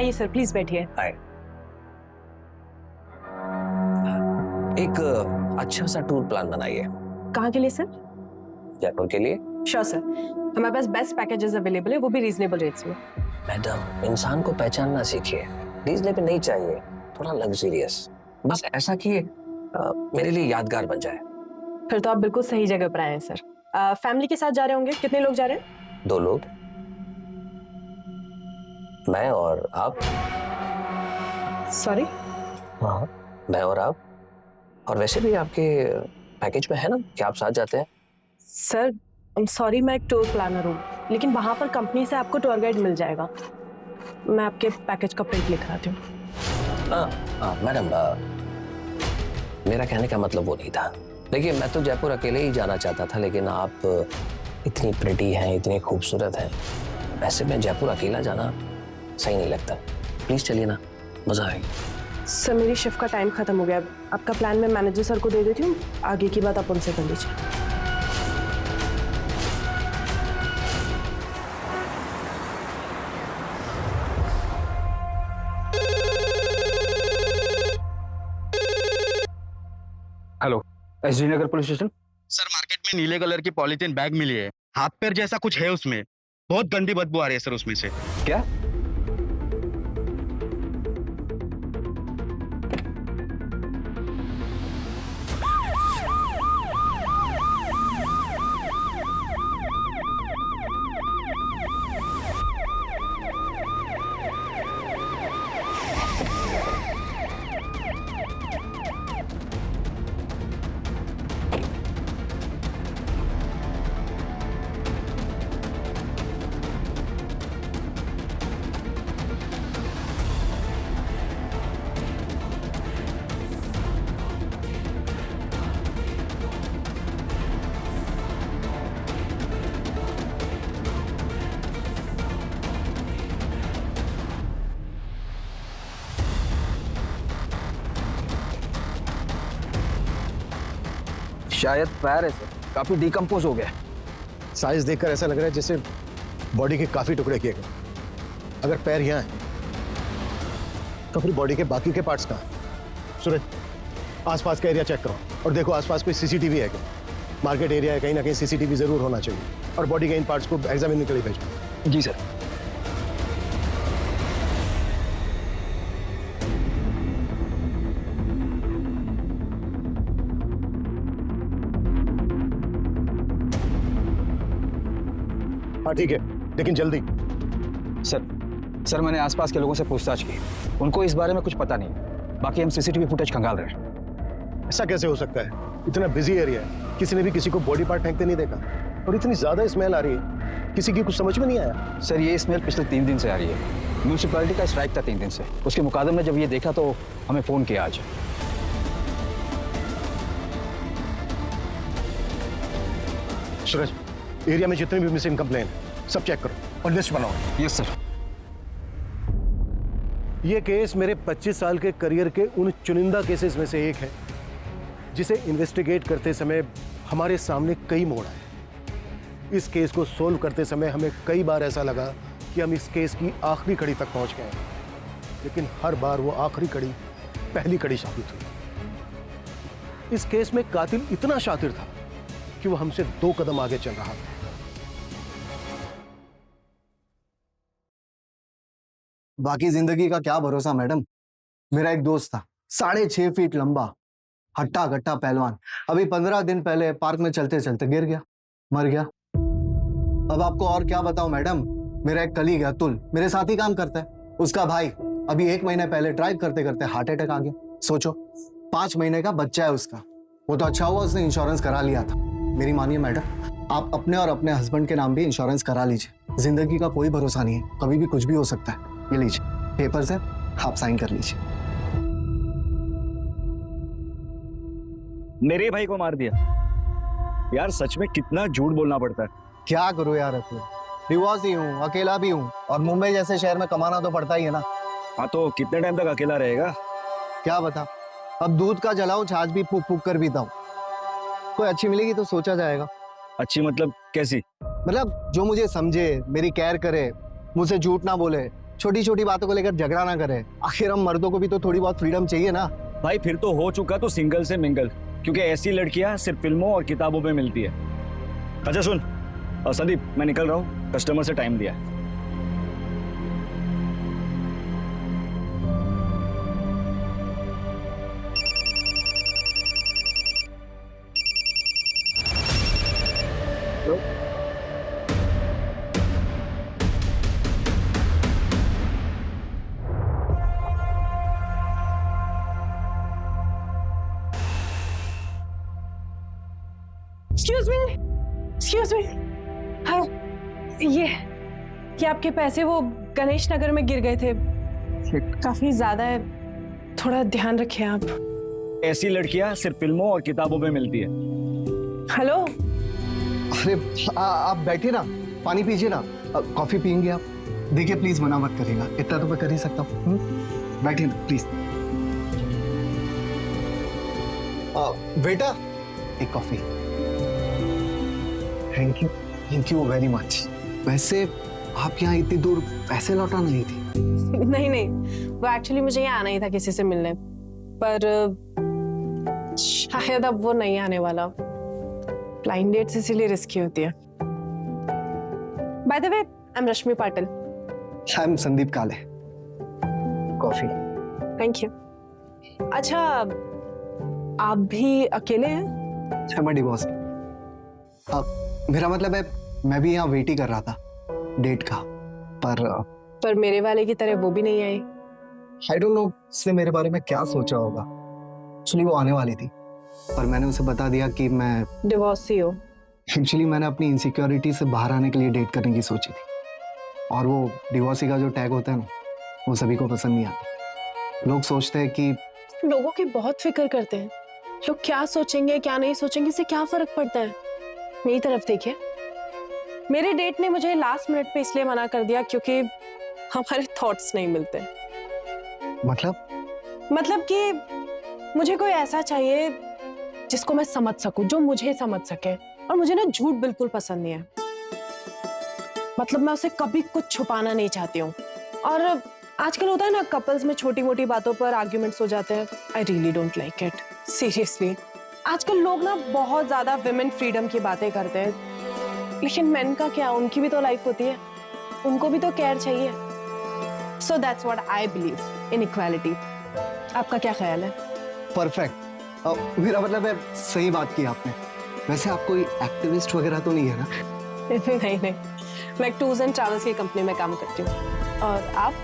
आइए sir, please बैठिए। हाय। एक अच्छा सा टूर प्लान बनाइए। कहाँ के लिए सर? जयपुर के लिए। श्योर सर, हमारे पास बेस्ट पैकेजेस अवेलेबल है, वो भी रीजनेबल रेट्स में। मैडम, इंसान को पहचानना सीखिए। रीजनेबल नहीं चाहिए, थोड़ा लग्जरियस, बस ऐसा कि मेरे लिए यादगार बन जाए। फिर तो आप बिल्कुल सही जगह पर आए हैं सर। फैमिली के साथ जा रहे होंगे? कितने लोग जा रहे हैं? 2 लोग, मैं और आप। सॉरी? हाँ, मैं और आप। और वैसे भी आपके पैकेज में है ना कि आप साथ जाते हैं। सर आई एम सॉरी, मैं एक टूर प्लानर हूँ, लेकिन वहां पर कंपनी से आपको टूर गाइड मिल जाएगा। मैं आपके पैकेज का प्रिंट लिख आती हूँ। मैडम, मेरा कहने का मतलब वो नहीं था। देखिए, मैं तो जयपुर अकेले ही जाना चाहता था, लेकिन आप इतनी प्रिटी हैं, इतनी खूबसूरत हैं, वैसे में जयपुर अकेला जाना सही नहीं लगता। प्लीज चलिए ना, मजा आएगा। सर मेरी शिफ्ट का टाइम खत्म हो गया, आपका प्लान मैं मैनेजर सर को दे देती हूँ, आगे की बात आप उनसे कर लीजिए। हेलो, एसडी नगर पुलिस स्टेशन। सर, मार्केट में नीले कलर की पॉलीथीन बैग मिली है, हाथ पैर जैसा कुछ है उसमें, बहुत गंदी बदबू आ रही है सर उसमें से। क्या? शायद पैर है सर, काफी डिकम्पोज हो गया। साइज देखकर ऐसा लग रहा है जैसे बॉडी के काफी टुकड़े किए गए। अगर पैर यहाँ है तो फिर बॉडी के बाकी के पार्ट्स कहाँ हैं? सूरज, आसपास का एरिया चेक करो और देखो आसपास कोई सीसीटीवी है क्या। मार्केट एरिया है, कहीं ना कहीं सीसीटीवी जरूर होना चाहिए। और बॉडी के इन पार्ट्स को एग्जामिन के लिए भेजो। जी सर। हाँ ठीक है, लेकिन जल्दी। सर मैंने आसपास के लोगों से पूछताछ की, उनको इस बारे में कुछ पता नहीं। बाकी हम सीसीटीवी फुटेज खंगाल रहे हैं। ऐसा कैसे हो सकता है? इतना बिजी एरिया है, किसी ने भी किसी को बॉडी पार्ट फेंकते नहीं देखा। और इतनी ज्यादा स्मेल आ रही है, किसी की कुछ समझ में नहीं आया। सर ये स्मेल पिछले 3 दिन से आ रही है। म्यूनिसिपैलिटी का स्ट्राइक था 3 दिन से, उसके मुकादम ने जब ये देखा तो हमें फोन किया आज। सूरज, एरिया में जितने भी मिसिंग कंप्लेन है सब चेक करो और लिस्ट बनाओ। Yes sir. ये केस मेरे 25 साल के करियर के उन चुनिंदा केसेस में से एक है जिसे इन्वेस्टिगेट करते समय हमारे सामने कई मोड़ आए। इस केस को सोल्व करते समय हमें कई बार ऐसा लगा कि हम इस केस की आखिरी कड़ी तक पहुंच गए, लेकिन हर बार वो आखिरी कड़ी पहली कड़ी साबित हुई। इस केस में कातिल इतना शातिर था कि वो हमसे 2 कदम आगे चल रहा था। बाकी जिंदगी का क्या भरोसा मैडम। मेरा एक दोस्त था, 6.5 फीट लंबा, हट्टा कट्टा पहलवान। अभी 15 दिन पहले पार्क में चलते चलते गिर गया, मर गया। अब आपको और क्या बताऊं मैडम। मेरा एक कलीग है अतुल, मेरे साथ ही काम करता है। उसका भाई अभी 1 महीने पहले ड्राइव करते करते हार्ट अटैक आ गया। सोचो, 5 महीने का बच्चा है उसका। वो तो अच्छा हुआ उसने इंश्योरेंस करा लिया था। मेरी मानिए मैडम, आप अपने और अपने हस्बैंड के नाम भी इंश्योरेंस करा लीजिए। जिंदगी का कोई भरोसा नहीं है, कभी भी कुछ भी हो सकता है। ये लीजिए पेपर्स है, आप साइन कर लीजिए। मेरे भाई को मार दिया यार, सच में कितना झूठ बोलना पड़ता है। क्या करूं यार अतुल, डिवोर्स ही हूँ, अकेला भी हूँ, और मुंबई जैसे शहर में कमाना तो पड़ता ही है ना। हाँ तो कितने टाइम तक अकेला रहेगा? क्या बता, अब दूध का जलाऊं, छाछ भी फूक फूक कर पीता हूँ। कोई अच्छी मिलेगी तो सोचा जाएगा। अच्छी मतलब कैसी? मतलब जो मुझे समझे, मेरी केयर करे, मुझसे झूठ ना बोले, छोटी छोटी बातों को लेकर झगड़ा ना करें। आखिर हम मर्दों को भी तो थोड़ी बहुत फ्रीडम चाहिए ना। भाई फिर तो हो चुका तो सिंगल से मिंगल, क्योंकि ऐसी लड़कियां सिर्फ फिल्मों और किताबों में मिलती है। अच्छा सुन संदीप, मैं निकल रहा हूँ, कस्टमर से टाइम दिया है। Excuse me. हाँ, ये आपके पैसे वो गणेश नगर में गिर गए थे, काफी ज्यादा है, थोड़ा ध्यान रखिए आप। ऐसी लड़कियां सिर्फ फिल्मों और किताबों में मिलती है। हेलो। अरे आप बैठिए ना, पानी पीजिए ना, कॉफी पियेंगे आप? देखिए प्लीज मना मत करिएगा, इतना तो मैं कर ही सकता हूँ। बैठिए ना प्लीज। बेटा एक coffee. Thank you very much. वैसे आप यहाँ इतनी दूर पैसे लौटा नहीं थी? नहीं, वो एक्चुअली मुझे यहाँ आना ही था किसी से मिलने, पर शायद अब वो नहीं आने वाला। ब्लाइंड डेट्स इसीलिए रिस्की होती है। By the way, I am Rashmi Patil. I am Sandeep काले। कॉफी। Thank you. अच्छा, आप भी अकेले हैं? मैं डिवोर्स। मेरा मतलब है मैं भी यहाँ वेट ही कर रहा था डेट का, पर मेरे वाले की तरह वो भी नहीं आई। आई डोंट नो उसने मेरे बारे में क्या सोचा होगा। एक्चुअली वो आने वाली थी, पर मैंने उसे बता दिया कि मैं डिवोर्सी हो। एक्चुअली मैंने अपनी इनसिक्योरिटी से बाहर आने के लिए डेट करने की सोची थी, और वो डिवोर्सी का जो टैग होता है ना, वो सभी को पसंद नहीं आता। लोग सोचते हैं कि लोगों की बहुत फिक्र करते हैं, लोग क्या सोचेंगे क्या नहीं सोचेंगे, इससे क्या फर्क पड़ता है। मेरी तरफ देखिए, मेरे डेट ने मुझे लास्ट मिनट पे इसलिए मना कर दिया क्योंकि हमारे थॉट्स नहीं मिलते। मतलब कि मुझे कोई ऐसा चाहिए जिसको मैं समझ सकूं, जो मुझे समझ सके, और मुझे ना झूठ बिल्कुल पसंद नहीं है। मतलब मैं उसे कभी कुछ छुपाना नहीं चाहती हूँ। और आजकल होता है ना, कपल्स में छोटी मोटी बातों पर आर्ग्यूमेंट्स हो जाते हैं। I really don't like it, seriously. आजकल लोग ना बहुत ज्यादा विमेन फ्रीडम की बातें करते हैं, लेकिन मेन का क्या, उनकी भी तो लाइफ होती है, उनको भी तो केयर चाहिए। So that's what I believe in equality. आपका क्या ख्याल है? परफेक्ट। मेरा मतलब है सही बात की आपने। वैसे आप कोई एक्टिविस्ट वगैरह तो नहीं है ना? नहीं, मैं टूर्स एंड ट्रैवल्स की कंपनी में काम करती हूँ। और आप?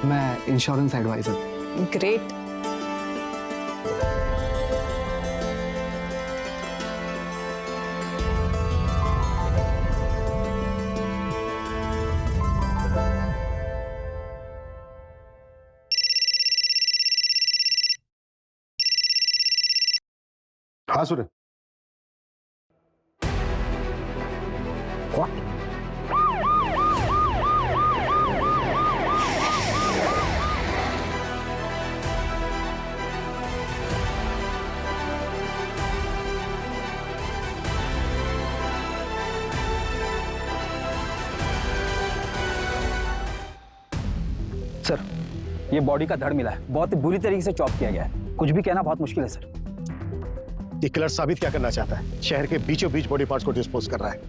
मैं इंश्योरेंस एडवाइजर। ग्रेट। हाँ सूरज। सर ये बॉडी का धड़ मिला है, बहुत ही बुरी तरीके से चॉप किया गया है। कुछ भी कहना बहुत मुश्किल है सर। ये किलर साबित क्या करना चाहता है? शहर के बीचों बीच बॉडी पार्ट्स को डिस्पोज कर रहा है।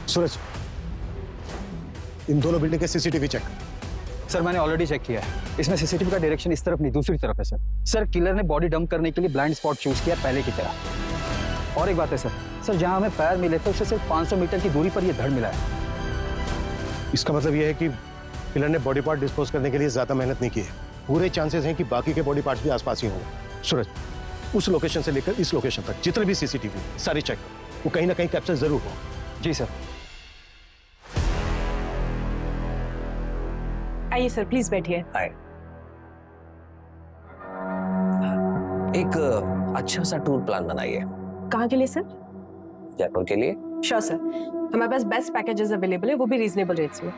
सूरज, इन दोनों बिल्डिंग के सीसीटीवी चेक। सर मैंने ऑलरेडी चेक किया है, इसमें सीसीटीवी का डायरेक्शन इस तरफ नहीं दूसरी तरफ है सर। सर किलर ने बॉडी डंप करने के लिए ब्लाइंड स्पॉट चूज किया पहले की तरह। और एक बात है सर जहां हमें पैर मिले थे उससे सिर्फ 500 मीटर की दूरी पर यह धड़ मिला है। इसका मतलब यह है कि किलर ने बॉडी पार्ट डिस्पोज करने के लिए ज्यादा मेहनत नहीं की है। पूरे चांसेस हैं कि बाकी के बॉडी पार्ट्स भी आसपास ही होंगे। सूरज, उस लोकेशन से लेकर इस लोकेशन तक जितने भी सीसीटीवी सारे चेक, वो कहीं ना कहीं कैप्चर जरूर हो। जी सर। आइए सर, प्लीज बैठिए। हाय। एक अच्छा सा टूर प्लान बनाइए। कहाँ के लिए सर? जयपुर के लिए। श्योर सर, हमारे पास बेस्ट पैकेजेस अवेलेबल है, वो भी रीजनेबल रेट्स में।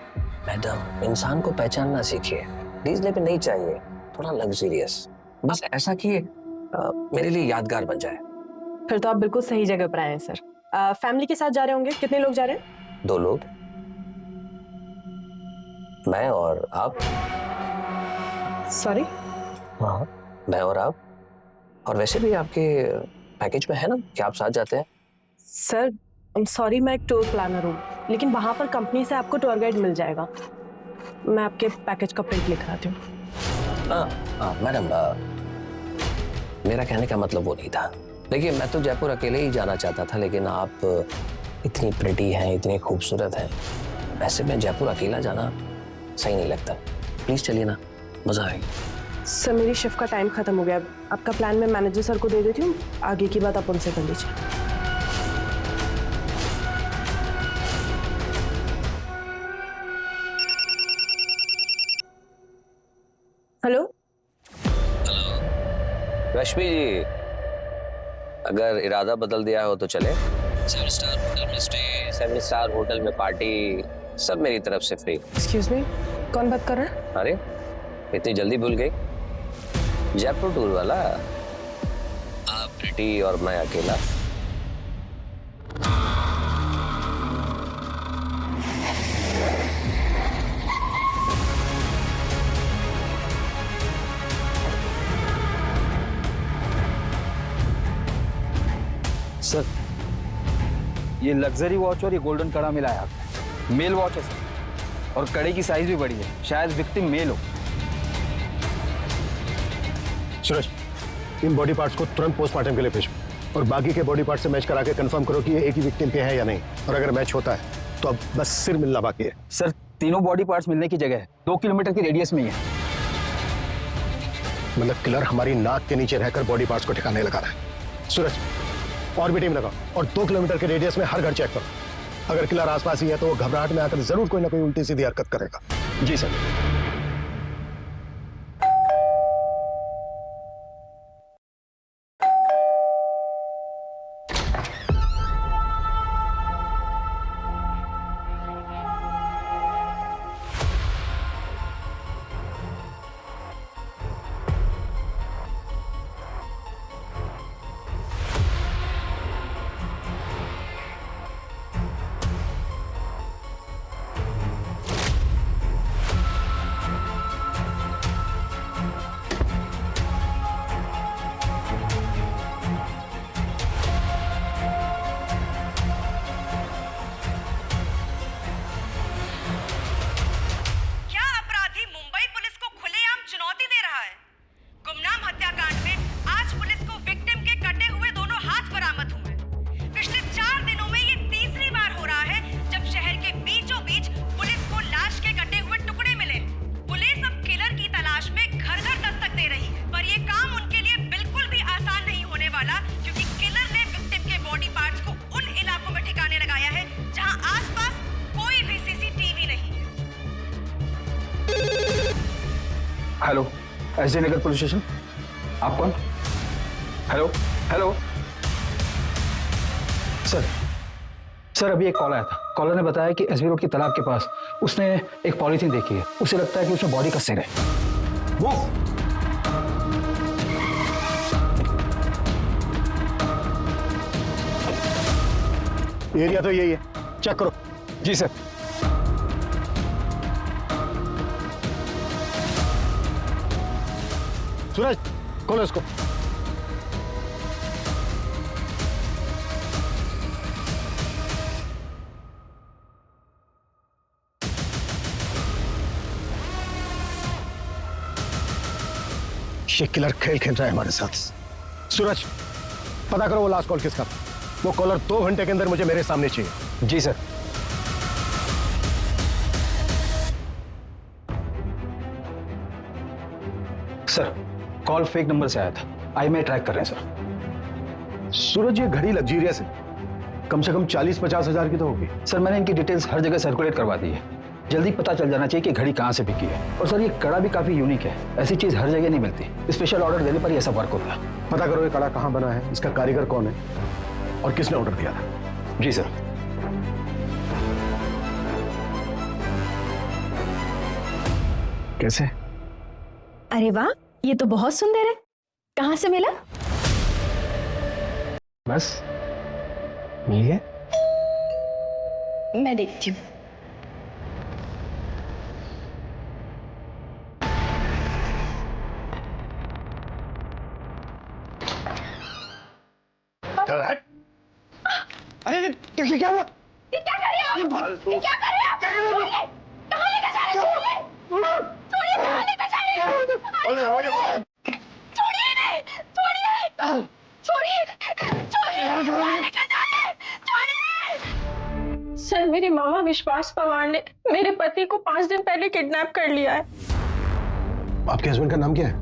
मैडम, इंसान को पहचानना सीखिए। रीजनेबल नहीं चाहिए, थोड़ा लग्जरियस, बस ऐसा कि मेरे लिए यादगार बन जाए। फिर तो आप बिल्कुल सही जगह पर आए हैं सर। फैमिली के साथ जा रहे होंगे? कितने लोग जा रहे हैं? 2 लोग, मैं और आप। सॉरी? हाँ, मैं और आप। और वैसे भी आपके पैकेज में है ना कि आप साथ जाते हैं। सर आई एम सॉरी, मैं एक टूर प्लानर हूँ, लेकिन वहां पर कंपनी से आपको टूर गाइड मिल जाएगा। मैं आपके पैकेज का प्रिंट लिख आती हूँ। मैडम, मेरा कहने का मतलब वो नहीं था। देखिए, मैं तो जयपुर अकेले ही जाना चाहता था, लेकिन आप इतनी प्रिटी हैं, इतनी खूबसूरत हैं, ऐसे में जयपुर अकेला जाना सही नहीं लगता। प्लीज चलिए ना, मजा आएगी। सर मेरी शिफ्ट का टाइम खत्म हो गया। आपका प्लान मैं मैनेजर सर को दे देती हूँ, आगे की बात आप उनसे कर लीजिए। हेलो? रश्मि जी, अगर इरादा बदल दिया हो तो चले। 7 स्टार होटल में स्टे, 7 स्टार होटल में पार्टी, सब मेरी तरफ से फ्री। एक्सक्यूज मी, कौन बात कर रहा है? अरे, इतनी जल्दी भूल गई? जयपुर टूर वाला, आप प्रिटी और मैं अकेला। सर, ये लग्जरी वॉच और ये गोल्डन कड़ा मिला है आपने। मेल वॉच है सर, और कड़े की साइज भी बड़ी है, शायद विक्टिम मेल हो। सूरज, इन बॉडी पार्ट्स को तुरंत पोस्टमार्टम के लिए भेजो और बाकी के बॉडी पार्ट से मैच करा के कंफर्म करो कि ये एक ही विक्टिम के हैं या नहीं। और अगर मैच होता है तो अब बस सिर मिलना बाकी है। सर, तीनों बॉडी पार्ट्स मिलने की जगह है 2 किलोमीटर की रेडियस में ही है। मतलब किलर हमारी नाक के नीचे रहकर बॉडी पार्ट्स को ठिकाने लगा रहा है। सूरज, और भी टीम लगाओ और 2 किलोमीटर के रेडियस में हर घर चेक करो। अगर किलर आसपास ही है तो वो घबराहट में आकर जरूर कोई ना कोई उल्टी सीधी हरकत करेगा। जी सर। हेलो, एसडी नगर पुलिस स्टेशन। आप कौन? हेलो हेलो सर, अभी एक कॉल आया था। कॉलर ने बताया कि एसबी रोड की तालाब के पास उसने एक पॉलीथीन देखी है। उसे लगता है कि उसमें बॉडी का सिर है। वो एरिया तो यही है, चेक करो। जी सर। सूरज, खोलो इसको। ये किलर खेल खेल रहा है हमारे साथ। सूरज, पता करो वो लास्ट कॉल किसका। वो कॉलर 2 घंटे के अंदर मुझे मेरे सामने चाहिए। जी sir. Sir, call fake number से आया था। IMEI ट्रैक कर रहे हैं सर। सूरज, ये घड़ी लग्जरियस है, कम से कम 40-50 हजार की तो होगी। सर, मैंने इनकी डिटेल्स हर जगह सर्कुलेट करवा दी है। जल्दी पता चल जाना चाहिए कि घड़ी कहाँ से बिकी है। और सर, ये कड़ा भी काफी यूनिक है, ऐसी चीज हर जगह नहीं मिलती। स्पेशल ऑर्डर देने पर ये सब वर्क होता है। पता करो ये कड़ा कहाँ बना है, इसका कारीगर कौन है और किसने ऑर्डर दिया था। जी सर। कैसे? अरे वाह, ये तो बहुत सुंदर है। कहाँ से मिला? बस मिल गया? मैं देखती हूँ। अरे क्या हुआ? सर, मेरे मामा विश्वास पवार ने मेरे पति को 5 दिन पहले किडनैप कर लिया है। आपके हस्बैंड का नाम क्या है?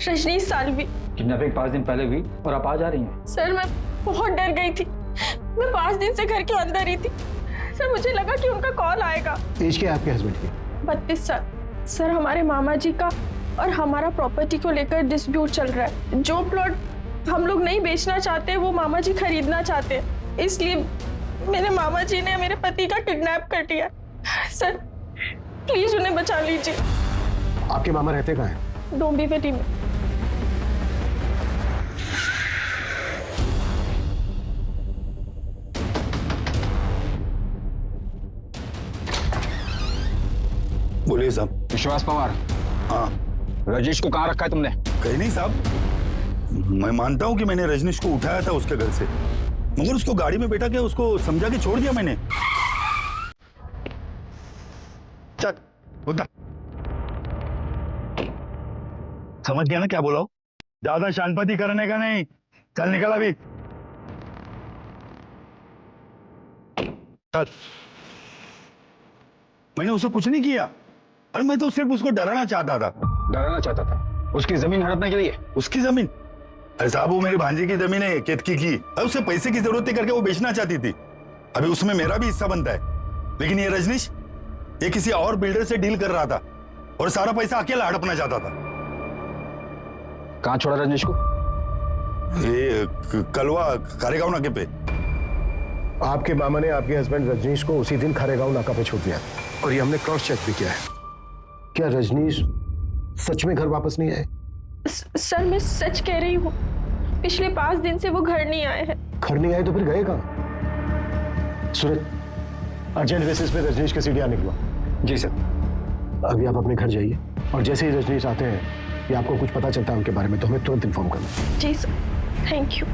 रजनीश साल्वी। किडनैपिंग 5 दिन पहले हुई और आप आज आ रही हैं। सर, मैं बहुत डर गई थी। मैं 5 दिन से घर के अंदर ही थी। सर, मुझे लगा कि उनका कॉल आएगा। एज क्या है आपके हस्बैंड की? 32 साल। सर, हमारे मामा जी का और हमारा प्रॉपर्टी को लेकर डिस्प्यूट चल रहा है। जो प्लॉट हम लोग नहीं बेचना चाहते वो मामा जी खरीदना चाहते हैं, इसलिए मेरे मामा जी ने मेरे पति का किडनैप कर लिया। सर, प्लीज उन्हें बचा लीजिए। आपके मामा रहते कहाँ हैं? डोंबिवली में। बोलिए साहब। विश्वास पवार, हाँ, रजनीश को कहाँ रखा है तुमने? कहीं नहीं साहब। मैं मानता हूँ कि मैंने रजनीश को उठाया था उसके घर से, मगर उसको गाड़ी में बैठा के उसको समझा के छोड़ दिया मैंने। चल उधर। समझ गया ना क्या बोला हूं? ज्यादा शानपति करने का नहीं। चल निकल अभी। चल। मैंने उससे कुछ नहीं किया, और मैं तो सिर्फ उसको डराना चाहता था। डराना चाहता था? उसकी जमीन हड़पने के लिए? उसकी जमीन? अरे साहब, वो मेरे भांजे की जमीन है, केतकी की। अब उसे पैसे की जरूरत थी करके वो बेचना चाहती थी। अभी उसमें मेरा भी हिस्सा बनता है। लेकिन ये रजनीश, ये किसी और बिल्डर से डील कर रहा था और सारा पैसा अकेला हड़पना चाहता था। कहाँ छोड़ा रजनीश को? ये कलवा खारेगांव नाके पे। आपके मामा ने आपके हस्बैंड रजनीश को उसी दिन खारेगांव नाका पे छोड़ दिया, और ये हमने क्रॉस चेक भी किया है। क्या रजनीश सच में घर वापस नहीं आए? सर, मैं सच कह रही हूँ। पिछले 5 दिन से वो घर नहीं आए हैं। घर नहीं आए तो फिर गए कहाँ? सूरज, अर्जेंट बेसिस पे रजनीश के सीढ़ियाँ निकलो। जी सर। अभी आप अपने घर जाइए, और जैसे ही रजनीश आते हैं या आपको कुछ पता चलता है उनके बारे में तो हमें तुरंत इन्फॉर्म करना। जी सर, थैंक यू।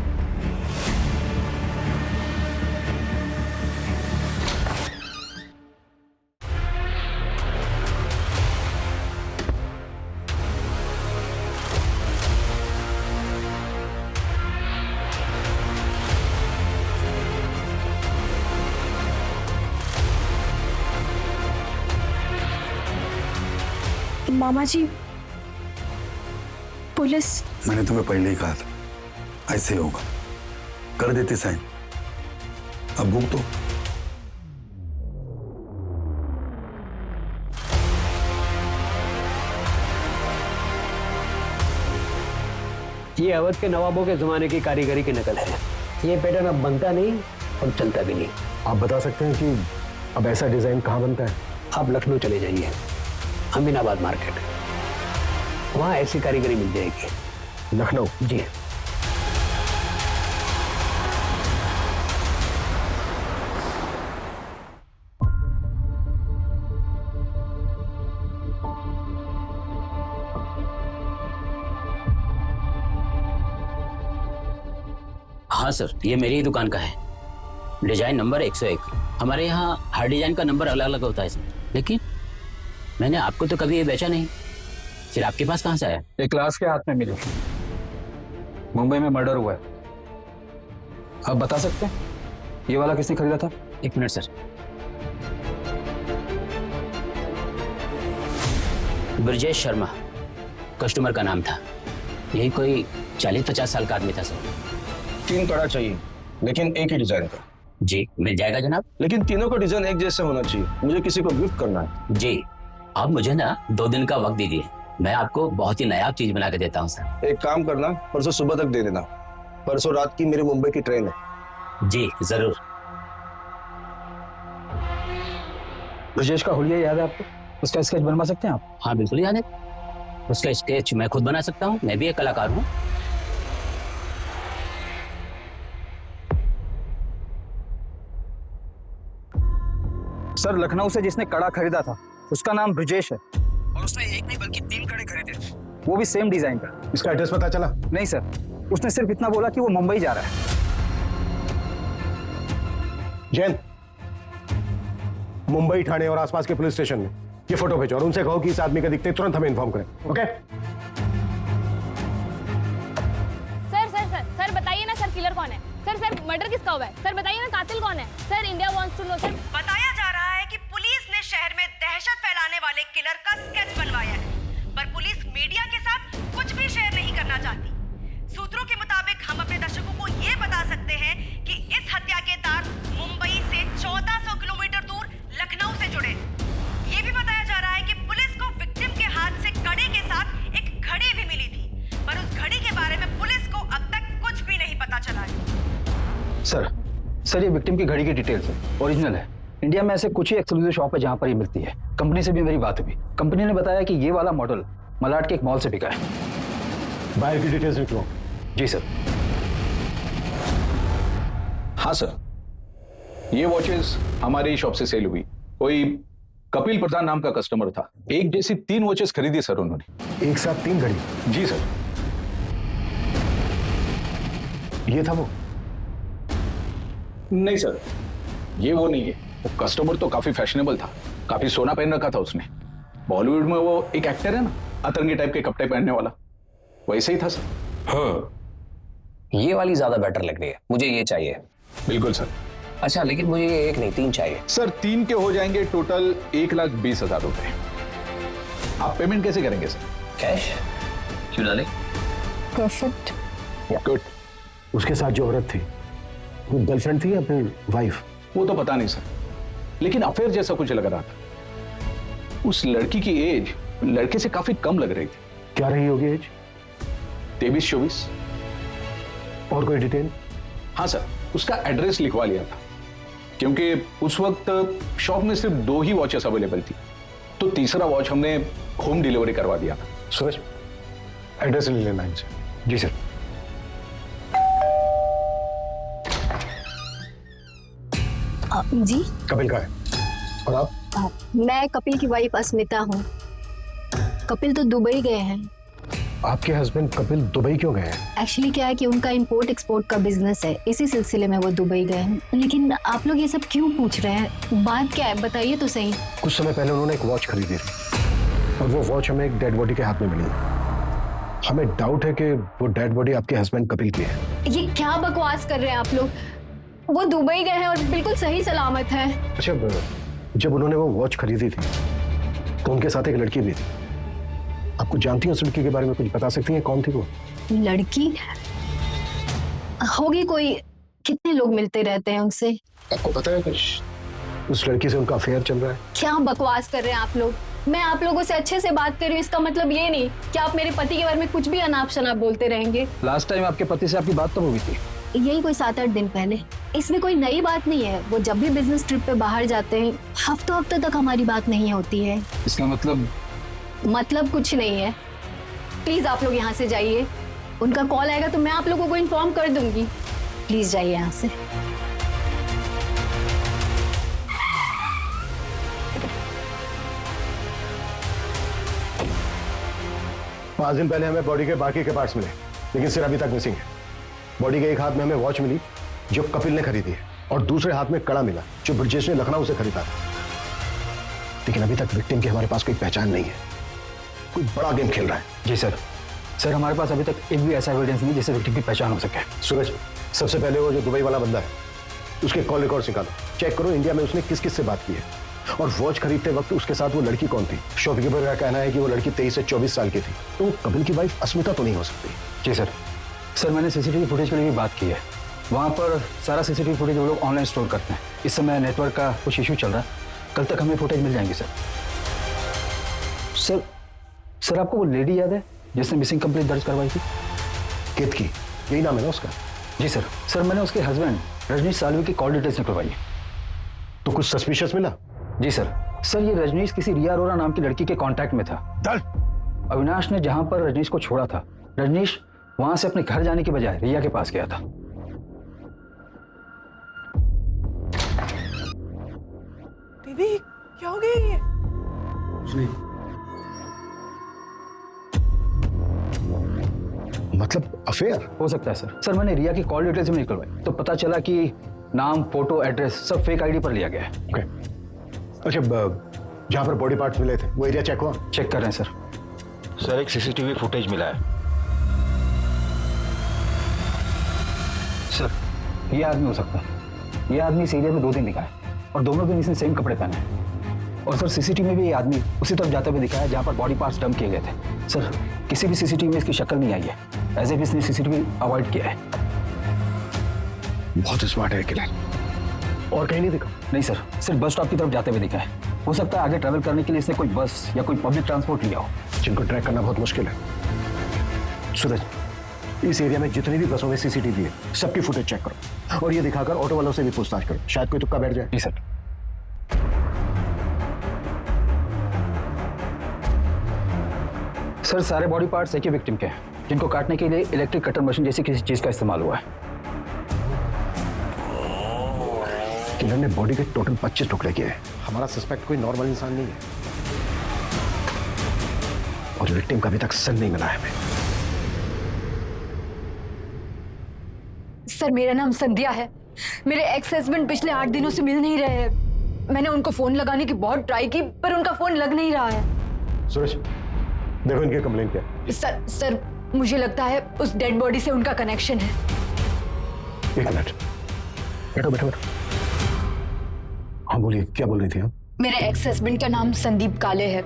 मामा जी, पुलिस। मैंने तुम्हें पहले ही कहा था ऐसे ही होगा। कर देते साइन। अब भूख तो। ये अवध के नवाबों के जमाने की कारीगरी की नकल है। ये पैटर्न अब बनता नहीं और चलता भी नहीं। आप बता सकते हैं कि अब ऐसा डिजाइन कहाँ बनता है? आप लखनऊ चले जाइए, अमीनाबाद मार्केट, वहां ऐसी कारीगरी मिल जाएगी। लखनऊ? जी। हाँ सर, ये मेरी ही दुकान का है। Design number 101। हमारे यहाँ हर डिजाइन का नंबर अलग अलग होता है सर, लेकिन मैंने आपको तो कभी ये बेचा नहीं, फिर आपके पास कहाँ से आया? एक क्लास के हाथ में मिली। मुंबई में मर्डर हुआ है। आप बता सकते हैं ये वाला किसने खरीदा था? 1 minute sir. Brajesh Sharma customer का नाम था। यही कोई 40-50 साल का आदमी था सर। 3 कड़ा चाहिए, लेकिन एक ही डिजाइन का। जी मिल जाएगा जनाब। लेकिन तीनों का डिजाइन एक जैसा होना चाहिए, मुझे किसी को गिफ्ट करना है। जी, आप मुझे ना 2 दिन का वक्त दीजिए, मैं आपको बहुत ही नायाब चीज बना के देता हूँ सर। एक काम करना, परसों सुबह तक दे देना। परसों रात की मेरी मुंबई की ट्रेन है। जी जरूर। ब्रजेश का हुलिया याद है आपको? उसका स्केच बनवा सकते हैं आप? हाँ बिल्कुल याद है। उसका स्केच मैं खुद बना सकता हूँ, मैं भी एक कलाकार हूँ। सर लखनऊ से जिसने कड़ा खरीदा था उसका नाम ब्रिजेश है और उसने एक नहीं बल्कि 3 कड़े खरीदे थे, वो भी सेम डिजाइन का। इसका एड्रेस पता चला? नहीं सर, उसने सिर्फ इतना बोला कि वो मुंबई जा रहा है। जैन, मुंबई, ठाणे और आसपास के पुलिस स्टेशन में ये फोटो भेजो और उनसे कहो कि इस आदमी का दिखते तुरंत हमें इन्फॉर्म करें। ओके? सर बताइए ना सर, किलर कौन है? सर मर्डर किसका हुआ है? सर बताइए ना, कातिल कौन है? Sir India wants to know. Sir बताया जा रहा है कि पुलिस ने शहर में दहशत फैलाने वाले किलर का स्केच बनवाया है, पर पुलिस मीडिया के साथ कुछ भी शेयर नहीं करना चाहती। सूत्रों के मुताबिक हम अपने दर्शकों को ये बता सकते हैं कि इस हत्या के तार मुंबई से 1400 किलोमीटर दूर लखनऊ से जुड़े। ये भी बताया जा रहा है कि पुलिस को विक्टिम के हाथ से कड़े के साथ एक घड़ी भी मिली थी, पर उस घड़ी के बारे में पुलिस को अब तक कुछ भी नहीं पता चला है। सर ये विक्टिम की घड़ी की डिटेल्स है, ओरिजिनल है। इंडिया में ऐसे कुछ ही एक्सक्लूसिव शॉप है जहां पर ये मिलती है। कंपनी से भी मेरी बात हुई, कंपनी ने बताया कि ये वाला मॉडल मलाड के एक मॉल से बिका है। बायर की डिटेल्स लिख लो। जी सर। हाँ सर, ये वॉचेस हमारे ही शॉप से सेल हुई। कोई कपिल प्रधान नाम का कस्टमर था, एक जैसी 3 वॉचेस खरीदी सर उन्होंने। एक साथ 3 घड़ी? जी सर। ये था वो? नहीं सर, ये वो नहीं है। वो कस्टमर तो काफी फैशनेबल था, काफी सोना पहन रखा था उसने। बॉलीवुड में वो एक एक्टर है ना, अतरंगी टाइप के कपड़े पहनने वाला, वैसे ही था सर। हाँ, ये वाली ज्यादा बेटर लग रही है, मुझे ये चाहिए। बिल्कुल सर। अच्छा, लेकिन मुझे ये एक नहीं 3 चाहिए। सर 3 के हो जाएंगे टोटल 1,20,000 रुपए। आप पेमेंट कैसे करेंगे सर? कैश? क्यों डाले? परफेक्ट। गुड। उसके साथ जो औरत थी वो गर्लफ्रेंड थी या फिर वाइफ? वो तो पता नहीं सर, लेकिन अफेयर जैसा कुछ लग रहा था। उस लड़की की एज लड़के से काफी कम लग रही थी। क्या रही होगी एज? 23-24। और कोई डिटेल? हाँ सर, उसका एड्रेस लिखवा लिया था, क्योंकि उस वक्त शॉप में सिर्फ 2 ही वॉचेस अवेलेबल थी, तो तीसरा वॉच हमने होम डिलीवरी करवा दिया था। सूरज, एड्रेस ले लेना इनसे। जी सर। जी कपिल का है। और आप? मैं कपिल की वाइफ अस्मिता हूँ। कपिल तो दुबई गए हैं। आपके हस्बैंड कपिल दुबई क्यों गए हैं? एक्चुअली क्या है कि उनका इंपोर्ट एक्सपोर्ट का बिजनेस है, इसी सिलसिले में वो दुबई गए हैं। लेकिन आप लोग ये सब क्यों पूछ रहे हैं? बात क्या है बताइए तो सही। कुछ समय पहले उन्होंने एक वॉच खरीदी थी और वो वॉच हमें एक डेड बॉडी के हाथ में मिली। हमें डाउट है कि वो डेड बॉडी आपके हस्बैंड कपिल की है। ये क्या बकवास कर रहे हैं आप लोग? वो दुबई गए हैं और बिल्कुल सही सलामत है। अच्छा, जब उन्होंने वो वॉच खरीदी थी तो उनके साथ एक लड़की भी थी। आपको जानती हैं उस लड़की के बारे में? कुछ बता सकती हैं कौन थी वो? लड़की होगी कोई, कितने लोग मिलते रहते हैं उनसे। आपको पता है कुछ? उस लड़की से उनका अफेयर चल रहा है। क्या बकवास कर रहे हैं आप लोग? मैं आप लोगों से अच्छे से बात कर रही हूँ, इसका मतलब ये नहीं कि आप मेरे पति के बारे में कुछ भी अनाप शनाप बोलते रहेंगे। लास्ट टाइम आपके पति से आपकी बात तो हुई थी? यही कोई 7-8 दिन पहले। इसमें कोई नई बात नहीं है। वो जब भी बिजनेस ट्रिप पे बाहर जाते हैं हफ्तों तक हमारी बात नहीं होती है। इसका मतलब कुछ नहीं है। प्लीज आप लोग यहाँ से जाइए। उनका कॉल आएगा तो मैं आप लोगों को इन्फॉर्म कर दूंगी। प्लीज जाइए यहाँ से। 5 दिन पहले हमें बॉडी के बाकी के पार्ट्स मिले, लेकिन सिर अभी तक मिसिंग है। बॉडी के एक हाथ में हमें वॉच मिली जो कपिल ने खरीदी है और दूसरे हाथ में कड़ा मिला जो ब्रजेश ने लखनऊ से खरीदा था। लेकिन अभी तक विक्टिम की हमारे पास कोई पहचान नहीं है। कोई बड़ा गेम खेल रहा है। जी सर हमारे पास अभी तक एक भी ऐसा एविडेंस नहीं जिससे विक्टिम की पहचान हो सके। सूरज, सबसे पहले वो जो दुबई वाला बंदा है उसके कॉल रिकॉर्ड निकालो, चेक करो इंडिया में उसने किस किस से बात की है और वॉच खरीदते वक्त उसके साथ वो लड़की कौन थी। शॉपकीपर का कहना है कि वो लड़की 23 से 24 साल की थी, तो वो कपिल की वाइफ अस्मिता तो नहीं हो सकती। जी सर मैंने सीसीटीवी फुटेज के लिए भी बात की है। वहाँ पर सारा सीसीटीवी फुटेज वो लोग ऑनलाइन स्टोर करते हैं। इस समय नेटवर्क का कुछ इशू चल रहा है, कल तक हमें फुटेज मिल जाएंगे सर आपको वो लेडी याद है जिसने मिसिंग कंप्लेंट दर्ज करवाई थी? कित की, यही नाम है ना उसका? जी सर मैंने उसके हस्बैंड रजनीश सालवी की कॉल डिटेल्स निकलवाई। तो कुछ सस्पिशियस मिला? जी सर ये रजनीश किसी रिया अरोरा नाम की लड़की के कांटेक्ट में था। अविनाश ने जहां पर रजनीश को छोड़ा था, रजनीश वहां से अपने घर जाने के बजाय रिया के पास गया था। दीदी क्या हो गया ये? मतलब अफेयर? हो सकता है सर। सर मैंने रिया की कॉल डिटेल्स में निकलवाई तो पता चला कि नाम, फोटो, एड्रेस सब फेक आईडी पर लिया गया है। ओके। अच्छा, जहां पर बॉडी पार्ट्स मिले थे वो एरिया चेक हुआ? चेक कर रहे हैं सर। सर एक सीसीटीवी फुटेज मिला है। सर ये आदमी हो सकता है। ये आदमी इस एरिया में 2 दिन दिखा है और दोनों दिन इसने सेम कपड़े पहने हैं। और सर सीसीटीवी में भी ये आदमी उसी तरफ जाते हुए दिखा है जहां पर बॉडी पार्ट्स डंप किए गए थे। सर किसी भी सीसीटीवी में इसकी शक्ल नहीं आई है, एज इफ इसने सीसीटीवी अवॉइड किया है। बहुत स्मार्ट है किलर। और कहीं नहीं दिखा? नहीं सर, सिर्फ बस स्टॉप की तरफ जाते हुए दिखा है। हो सकता है आगे ट्रैवल करने के लिए इसने कोई बस या कोई पब्लिक ट्रांसपोर्ट लिया हो, जिनको ट्रैक करना बहुत मुश्किल है। सूरज, इस एरिया में जितनी भी बसों में सीसीटीवी है सबकी फुटेज चेक करो और ये दिखाकर ऑटो वालों से भी पूछताछ करो, शायद कोई तुक्का बैठ जाए। जी सर। सर सारे बॉडी पार्ट्स एक ही विक्टिम के हैं जिनको काटने के लिए इलेक्ट्रिक कटर मशीन जैसी किसी चीज का इस्तेमाल हुआ है। किलर ने बॉडी के टोटल 25 टुकड़े किए हैं। हमारा सस्पेक्ट कोई नॉर्मल इंसान नहीं है और विक्टिम का अभी तक सन नहीं मिला है हमें। सर मेरा नाम संध्या है। मेरे एक्स हस्बैंड पिछले 8 दिनों से मिल नहीं रहे हैं। मैंने उनको फोन लगाने की बहुत ट्राई की पर उनका फोन लग नहीं रहा है। सूरज देखो इनकी कंप्लेंट क्या है। सर मुझे लगता है उस डेड बॉडी से उनका कनेक्शन है। एक मिनट, बैठो बैठो बैठो। हाँ बोलिए, क्या बोल रही थी आप? मेरे एक्स हस्बैंड का नाम संदीप काले है।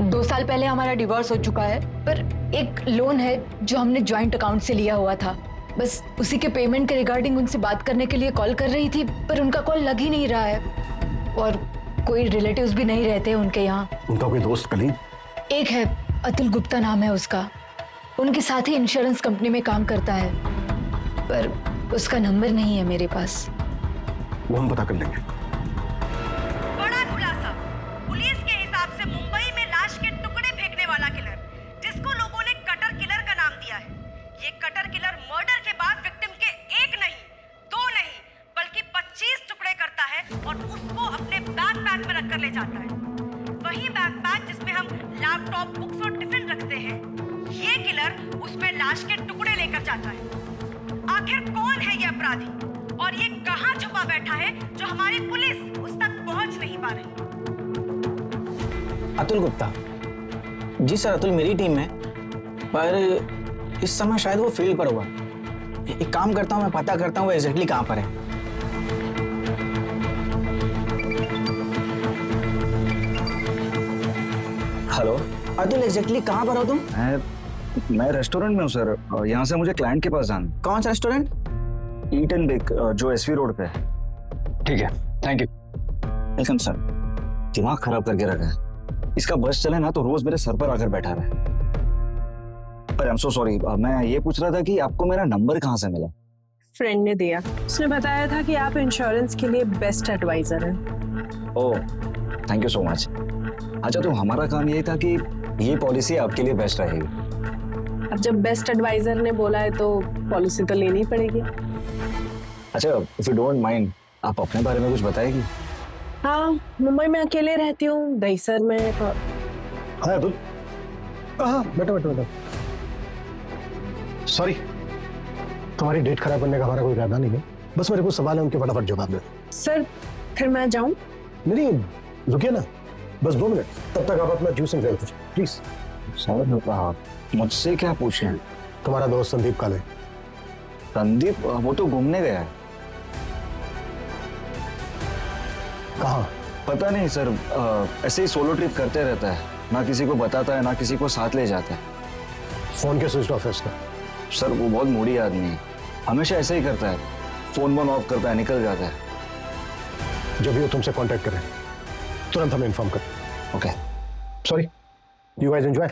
2 साल पहले हमारा डिवोर्स हो चुका है पर एक लोन है जो हमने ज्वाइंट अकाउंट से लिया हुआ था। बस उसी के पेमेंट के रिगार्डिंग उनसे बात करने के लिए कॉल कर रही थी पर उनका कॉल लग ही नहीं रहा है और कोई रिलेटिव्स भी नहीं रहते उनके यहाँ। उनका कोई दोस्त कलीग? एक है, अतुल गुप्ता नाम है उसका। उनके साथ ही इंश्योरेंस कंपनी में काम करता है पर उसका नंबर नहीं है मेरे पास। वो हम पता कर लेंगे। बड़ा खुलासा। पुलिस के हिसाब से मुंबई में लाश के टुकड़े फेंकने वाला किलर, जिसको लोगों ने कटर किलर का नाम दिया है, ये कटर किलर मर्डर के बाद विक्टिम के 1 नहीं 2 नहीं बल्कि 25 टुकड़े करता है और उसको अपने बैकपैक में रखकर ले जाता है। वही बैकपैक जिसमें हम लैपटॉप, बुक्स और टिफिन रखते हैं, ये किलर उसमें लाश के टुकड़े लेकर जाता है। आखिर कौन है ये अपराधी और ये कहां छुपा बैठा है जो हमारी पुलिस उस तक पहुंच नहीं पा रही? अतुल गुप्ता जी सर, अतुल मेरी टीम में पर इस समय शायद वो फील्ड पर हुआ। एक काम करता हूँ, मैं पता करता हूँ वो एग्जैक्टली कहाँ पर है। हेलो अतुल एग्जैक्टली कहाँ पर हो तुम? मैं रेस्टोरेंट में हूँ सर, यहाँ से मुझे क्लाइंट के पास जाना। कौन सा रेस्टोरेंट? ईट एंड बेक जो एसवी रोड पे है। ठीक है, थैंक यू। Welcome sir. दिमाग खराब करके रखा है। इसका बस चले ना तो रोज मेरे सर पर आकर बैठा रहे। पर आई एम सो सॉरी, मैं ये पूछ रहा था कि आपको मेरा नंबर कहाँ से मिला? फ्रेंड ने दिया। उसने बताया था कि आप इंश्योरेंस के लिए बेस्ट एडवाइजर हैं। Oh thank you so much. अच्छा तो हमारा काम ये था कि ये पॉलिसी आपके लिए बेस्ट रहेगी। अब जब बेस्ट एडवाइजर ने बोला है तो पॉलिसी तो लेनी पड़ेगी। अच्छा इफ यू डोंट माइंड, आप अपने बारे में कुछ बताएगी? हाँ, मुंबई में अकेले रहती हूँ, दहीसर में। हाँ अतुल, हाँ बैठो बैठो बैठो। सॉरी, तुम्हारी डेट खराब करने का हमारा कोई इरादा नहीं है, बस मेरे को सवाल है उनके फटाफट जवाब दे। सर फिर मैं जाऊँ? नहीं रुकिए ना, बस 2 मिनट, तब तक आप अपना जूस एंजॉय कीजिए प्लीज। सर मुझसे क्या पूछे? तुम्हारा दोस्त संदीप काले। संदीप वो तो घूमने गया है। कहाँ? पता नहीं सर, ऐसे ही सोलो ट्रिप करते रहता है, ना किसी को बताता है ना किसी को साथ ले जाता है। फोन के स्विच ऑफ है उसका। सर वो बहुत मूडी आदमी है, हमेशा ऐसे ही करता है, फोन वोन ऑफ करता है, निकल जाता है। जब भी वो तुमसे कांटेक्ट करे तुरंत हमें इन्फॉर्म कर। Okay sorry, you guys enjoy.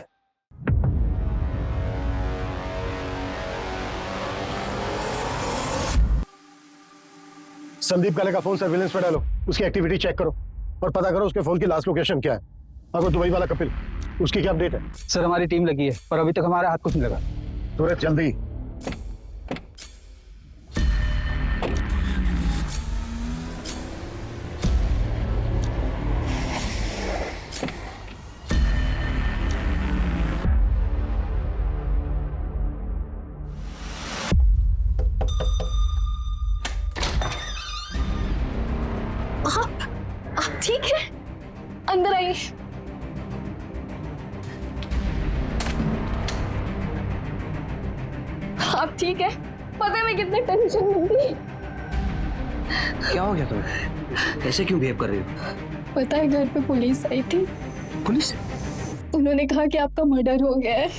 Sandeep काले का फोन सर्विलेंस पे डालो, उसकी एक्टिविटी चेक करो और पता करो उसके फोन की लास्ट लोकेशन क्या है। अगर दुबई वाला कपिल, उसकी क्या अपडेट है? सर हमारी टीम लगी है पर अभी तक हमारे हाथ कुछ नहीं लगा। तुरंत जल्दी। आप ठीक है? अंदर आइए। आप ठीक है? पता है मैं कितने टेंशन में थी। क्या हो गया तुम्हें? ऐसे क्यों बिहेव कर रही हो? पता है घर पे पुलिस आई थी। पुलिस? उन्होंने कहा कि आपका मर्डर हो गया है।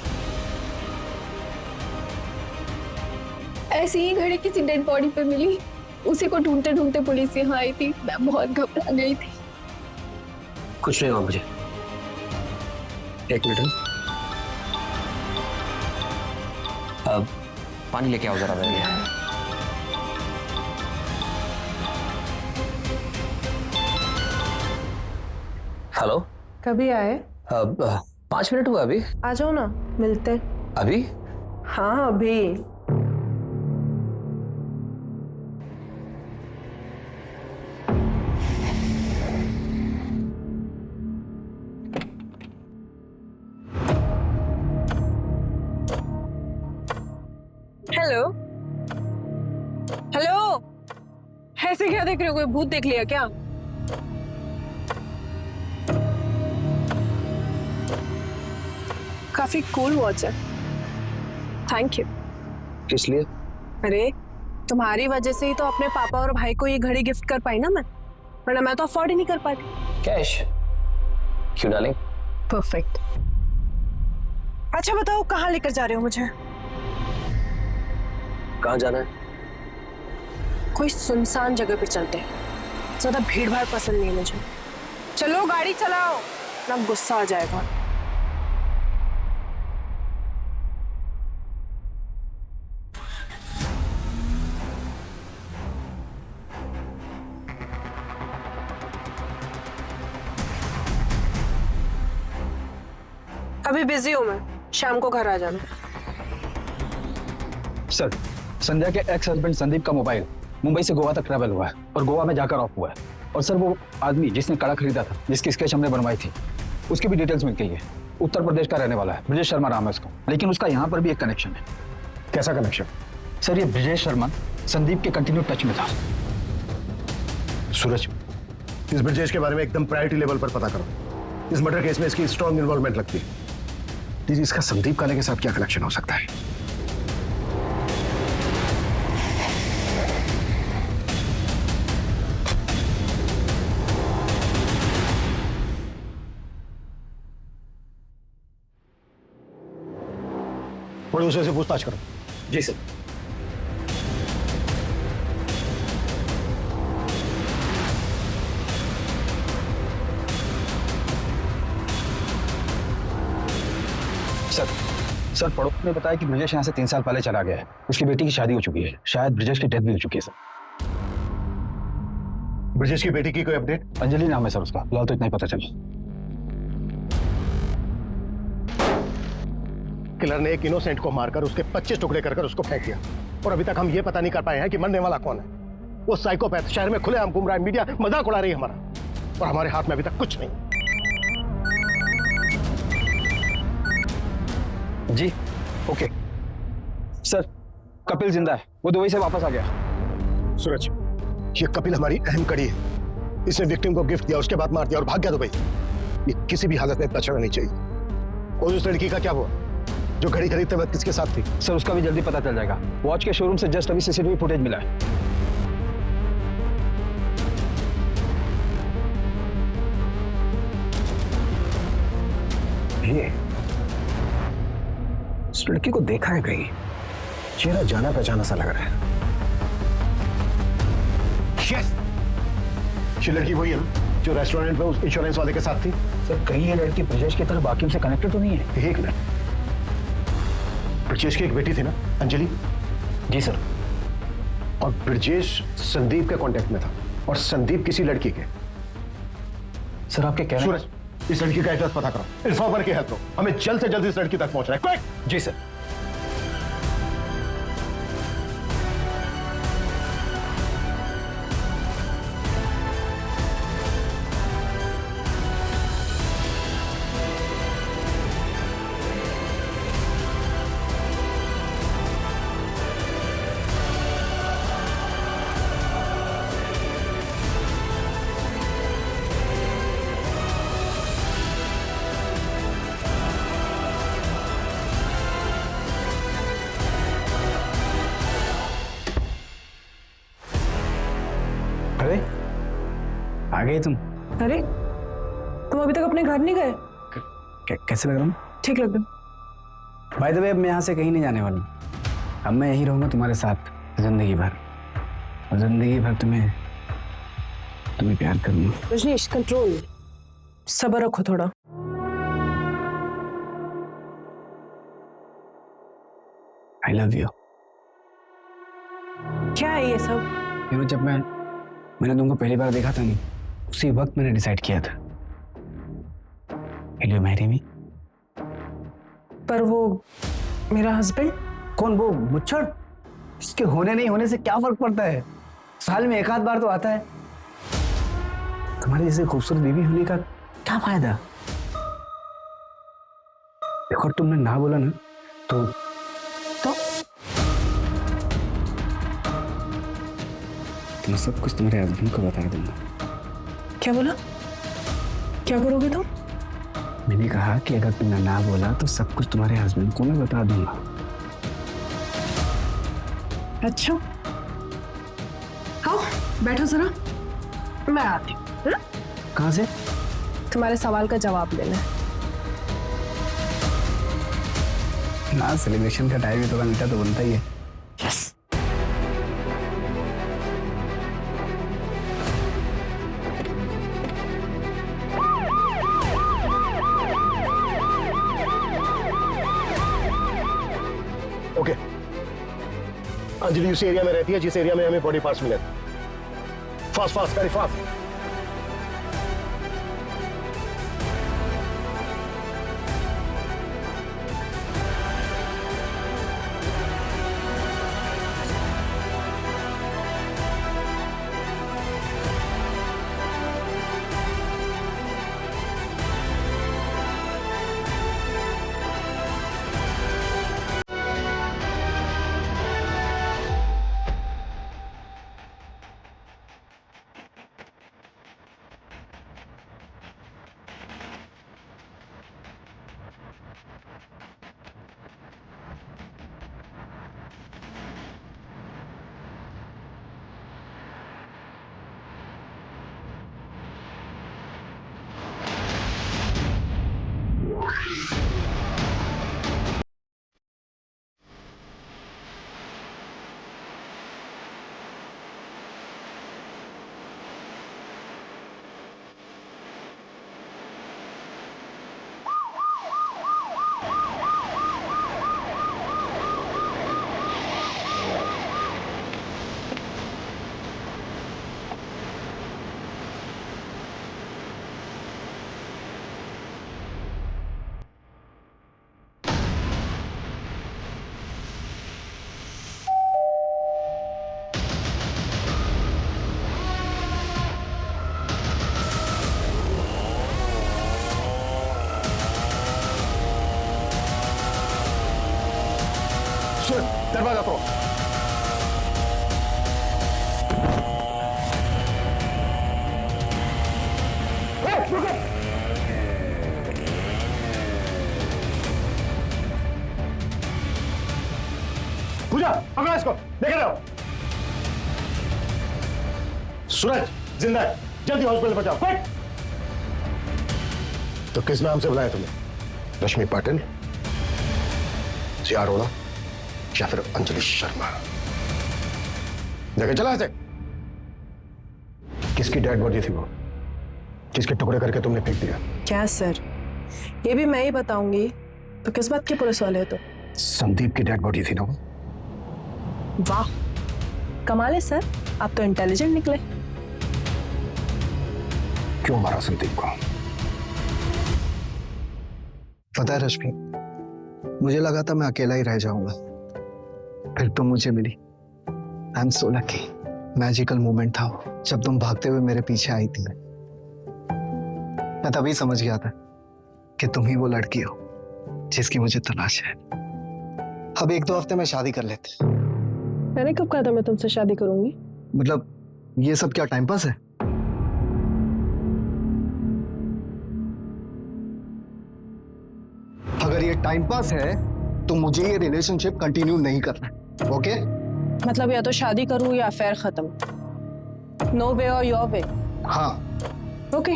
ऐसी ही घड़ी किसी डेड बॉडी पे मिली, उसी को ढूंढते ढूंढते पुलिस यहाँ आई थी। मैं बहुत घबरा गई थी। कुछ नहीं हुआ मुझे। एक मिनट। अब पानी लेके आओ जरा मेरे लिए। हेलो। कभी आए? अब 5 मिनट हुआ अभी। आ जाओ ना, मिलते। अभी? हाँ अभी। हेलो हेलो, ऐसे क्या देख रहे हो? कोई भूत देख लिया क्या? काफी कूल वॉच है। Thank you. किस लिए? अरे तुम्हारी वजह से ही तो अपने पापा और भाई को ये घड़ी गिफ्ट कर पाई ना मैं, वरना मैं तो अफोर्ड ही नहीं कर पाती। कैश? क्यों डालें? परफेक्ट। अच्छा बताओ, कहाँ लेकर जा रहे हो मुझे? कहाँ जाना है? कोई सुनसान जगह पे चलते हैं, ज्यादा भीड़ भाड़ पसंद नहीं है मुझे। चलो गाड़ी चलाओ, ना गुस्सा आ जाएगा। अभी बिजी हूं मैं, शाम को घर आ जाना। सर, संध्या के एक्स हस्बैंड संदीप का मोबाइल मुंबई से गोवा तक ट्रैवल हुआ है और गोवा में जाकर ऑफ हुआ है। और सर वो आदमी जिसने कड़ा खरीदा था, जिसकी स्केच हमने बनवाई थी, उसकी भी डिटेल्स मिल गई है। उत्तर प्रदेश का रहने वाला है, ब्रजेश शर्मा नाम है उसका। लेकिन उसका यहाँ पर भी एक कनेक्शन है। कैसा कनेक्शन? सर ये ब्रजेश शर्मा संदीप के कंटिन्यू टच में था। सूरज, इस ब्रजेश के बारे में एकदम प्रायोरिटी लेवल पर पता करो। इस मर्डर केस में इसकी स्ट्रॉन्ग इन्वॉल्वमेंट लगती है। दीजिए, इसका संदीप काले के साथ क्या कनेक्शन हो सकता है? पड़ोसियों से पूछताछ करो। जी सर। सर पड़ोस ने बताया कि ब्रजेश यहाँ से 3 साल पहले चला गया है। उसकी बेटी की शादी हो चुकी है, शायद ब्रजेश की डेथ भी हो चुकी है सर। ब्रजेश की बेटी की कोई अपडेट? अंजलि नाम है सर उसका, फिलहाल तो इतना ही पता चला। किलर ने एक इनोसेंट को मारकर उसके 25 टुकड़े कर उसको फेंक दिया, और अभी तक हम ये पता नहीं कर पाए हैं कि मरने वाला कौन है। वो साइकोपैथ शहर में खुलेआम घूम रहा है, मीडिया मजाक उड़ा रही है हमारा, और हमारे हाथ में अभी तक कुछ नहीं। जी ओके सर, कपिल जिंदा है, वो दुबई से वापस आ गया। सूरज, ये कपिल हमारी अहम कड़ी है। इसने विक्टिम को गिफ्ट दिया, उसके बाद मार दिया और भाग गया दुबई। ये किसी भी हालत में बचना नहीं चाहिए। और उस लड़की का क्या हुआ जो घड़ी खरीदते वक्त किसके साथ थी? सर उसका भी जल्दी पता चल जाएगा। वॉच के शोरूम से जस्ट अभी सीसीटीवी फुटेज मिला है। ये इस लड़की को देखा है कहीं, चेहरा जाना पहचाना सा लग रहा है। Yes! ये लड़की वही है ना जो रेस्टोरेंट में उस इंश्योरेंस वाले के साथ थी? सर कहीं ये लड़की ब्रजेश की तरह बाकियों से कनेक्टेड तो नहीं है? एक मिनट, ब्रजेश की एक बेटी थी ना, अंजलि? जी सर। और ब्रजेश संदीप के कांटेक्ट में था, और संदीप किसी लड़की के। सर आपके क्या? सूरज, इस लड़की का एड्रेस पता करो, इन्फॉर्मर की हेल्प लो, हमें जल्द से जल्द इस लड़की तक पहुंचना है। क्विक! जी सर। अरे आ गए तुम? अरे तुम अभी तक अपने घर नहीं गए? कैसे लग रहा हूँ? ठीक लग रहा। बाय द वे, अब मैं यहाँ से कहीं नहीं जाने वाला हूँ। अब मैं यहीं रहूँगा तुम्हारे साथ जिंदगी भर, और जिंदगी भर तुम्हें प्यार करूँगा। रजनीश, कंट्रोल, सब्र रखो थोड़ा। I love you. क्या है ये सब? यू नो, जब मैंने तुमको पहली बार देखा था नहीं, उसी वक्त मैंने डिसाइड किया था, विल यू मैरी मी? पर वो मेरा हस्बैंड? कौन? वो मुच्छड़? इसके होने नहीं होने से क्या फर्क पड़ता है? साल में एक आध बार तो आता है। तुम्हारी जैसे खूबसूरत बीवी होने का क्या फायदा? देखो, तुमने ना बोला ना तो मैं सब कुछ तुम्हारे हस्बैंड को बता दूंगा। क्या बोला? क्या करोगे तुम? मैंने कहा कि अगर तुमने ना बोला तो सब कुछ तुम्हारे हस्बैंड को मैं बता दूंगा। अच्छा, आओ बैठो जरा, मैं आती हूँ। कहाँ से? तुम्हारे सवाल का जवाब लेना है। ना, सेलिब्रेशन का टाइम ही थोड़ा मीठा तो बनता ही है। यस। ओके, अंजलि उसी एरिया में रहती है जिस एरिया में हमें बॉडी पार्ट्स मिले। Fast fast, very fast. दरवाजा तोड़ो। पूजा, पकड़ो इसको, लेके जाओ। सूरज जिंदा है, जल्दी हॉस्पिटल पहुंचाओ, क्विक। तो किस नाम से बुलाया तुमने? रश्मि पाटिल, सिया अरोड़ा या फिर अंजलि शर्मा? देखे चला ऐसे। किसकी डेड बॉडी थी वो, जिसके टुकड़े करके तुमने फेंक दिया? क्या सर, ये भी मैं ही बताऊंगी तो किस बात की पुलिस वाले हो? तो संदीप की डेड बॉडी थी ना वो? वाह, कमाल है सर, आप तो इंटेलिजेंट निकले। क्यों मारा संदीप को? पता है रश्मि, मुझे लगा था मैं अकेला ही रह जाऊंगा, फिर तुम मुझे मिली। I am so lucky. Magical moment था वो, जब तुम भागते हुए मेरे पीछे आई थी। मैं तभी समझ गया था कि तुम ही वो लड़की हो जिसकी मुझे तलाश है। अब 1-2 हफ्ते में शादी कर लेते। मैंने कब कहा था मैं तुमसे शादी करूंगी? मतलब ये सब क्या टाइम पास है? अगर ये टाइम पास है तो मुझे ये रिलेशनशिप कंटिन्यू नहीं करना, ओके? मतलब या तो शादी करूं या अफेयर खत्म। नो वे और योर वे? हाँ। ओके,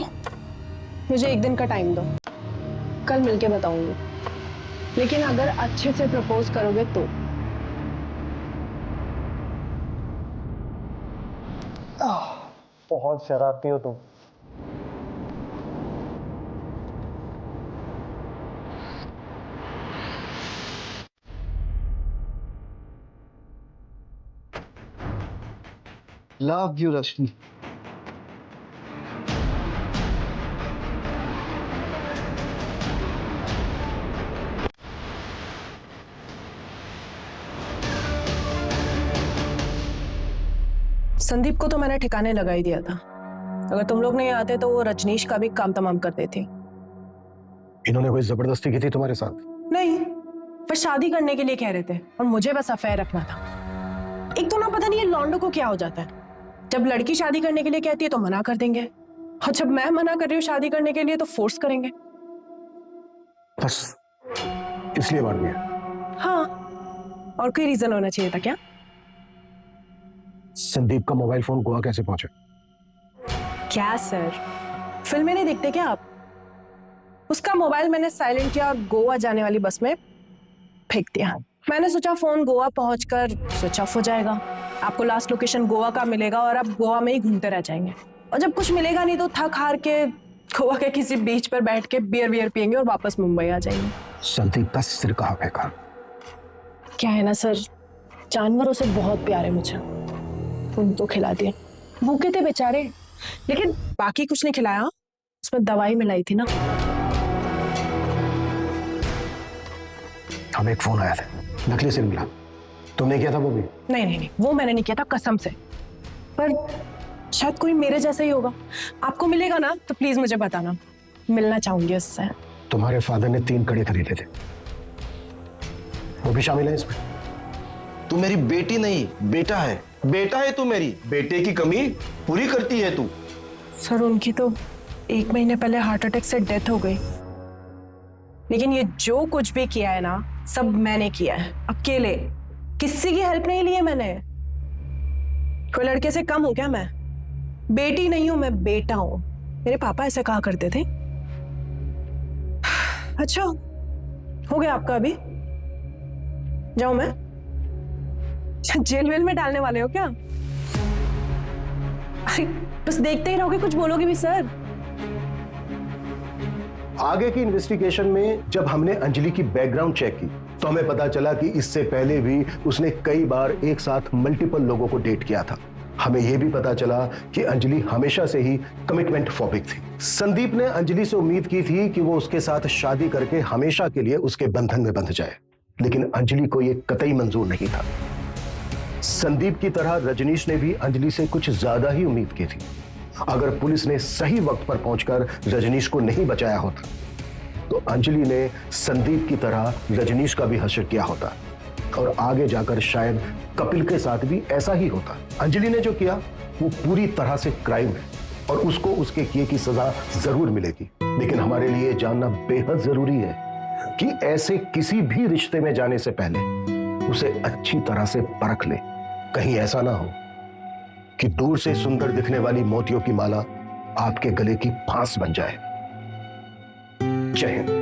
मुझे एक दिन का टाइम दो, कल मिलके बताऊंगी। लेकिन अगर अच्छे से प्रपोज करोगे तो। बहुत शरारती हो तुम। लव यू रश्मि। संदीप को तो मैंने ठिकाने लगा ही दिया था। अगर तुम लोग नहीं आते तो वो रजनीश का भी काम तमाम कर देती। इन्होंने कोई जबरदस्ती की थी तुम्हारे साथ? नहीं, बस शादी करने के लिए कह रहे थे और मुझे बस अफेयर रखना था। एक तो ना पता नहीं ये लॉन्डो को क्या हो जाता है, जब लड़की शादी करने के लिए कहती है तो मना कर देंगे, और जब मैं मना कर रही हूँ शादी करने के लिए तो फोर्स करेंगे। बस इसलिए मार दिया? हाँ, और कोई रीजन होना चाहिए था क्या? संदीप का मोबाइल फोन गोवा कैसे पहुंचा? क्या सर, फिल्में नहीं देखते क्या आप? उसका मोबाइल मैंने साइलेंट किया और गोवा जाने वाली बस में फेंक दिया। मैंने सोचा फोन गोवा पहुंचकर स्विच ऑफ हो जाएगा, आपको लास्ट लोकेशन गोवा का मिलेगा और आप गोवा में ही घूमते रह जाएंगे, और जब कुछ मिलेगा नहीं तो थक हार के गोवा के किसी बीच पर बैठ के बियर पियेंगे और वापस मुंबई आ जाएंगे। संदीप का सिर कहाँ फेंका? क्या है ना सर, जानवरों से बहुत प्यार है मुझे, उनको खिला दिया। भूखे थे बेचारे, लेकिन बाकी कुछ नहीं खिलाया, उसमें दवाई मिलाई थी ना। हमें एक फोन आया था, नकली सिम मिला। तुमने किया था वो भी? नहीं, वो मैंने नहीं किया था कसम से, पर शायद कोई मेरे जैसा ही होगा। आपको मिलेगा ना तो प्लीज मुझे बताना, मिलना चाहूंगी उससे। तुम्हारे फादर ने 3 कड़े खरीदे थे, वो भी शामिल है इसमें? तू मेरी बेटी नहीं, बेटा है। बेटा है तू मेरी, बेटे की कमी पूरी करती है तू। सर उनकी तो 1 महीने पहले हार्ट अटैक से डेथ हो गई, लेकिन ये जो कुछ भी किया है ना सब मैंने किया है, अकेले, किसी की हेल्प नहीं ली है मैंने। कोई लड़के से कम हूं क्या मैं? बेटी नहीं हूं मैं, बेटा हूं। मेरे पापा ऐसा कहा करते थे। अच्छा, हो गया आपका अभी? जाऊं मैं? जेल वेल में डालने वाले हो क्या? अरे बस देखते ही रहोगे, कुछ बोलोगे भी सर? आगे की इन्वेस्टिगेशन में जब हमने अंजलि की बैकग्राउंड चेक की तो हमें पता चला कि इससे पहले भी उसने कई बार एक साथ मल्टीपल लोगों को डेट किया था। हमें यह भी पता चला कि अंजलि हमेशा से ही कमिटमेंट फोबिक थी। संदीप ने अंजलि से उम्मीद की थी कि वो उसके साथ शादी करके हमेशा के लिए उसके बंधन में बंध जाए, लेकिन अंजलि को यह कतई मंजूर नहीं था। संदीप की तरह रजनीश ने भी अंजलि से कुछ ज्यादा ही उम्मीद की थी। अगर पुलिस ने सही वक्त पर पहुंचकर रजनीश को नहीं बचाया होता तो अंजलि ने संदीप की तरह रजनीश का भी हश्र किया होता, और आगे जाकर शायद कपिल के साथ भी ऐसा ही होता। अंजलि ने जो किया वो पूरी तरह से क्राइम है और उसको उसके किए की सजा जरूर मिलेगी, लेकिन हमारे लिए जानना बेहद जरूरी है कि ऐसे किसी भी रिश्ते में जाने से पहले उसे अच्छी तरह से परख ले। कहीं ऐसा ना हो कि दूर से सुंदर दिखने वाली मोतियों की माला आपके गले की फांस बन जाए। जय हिंद।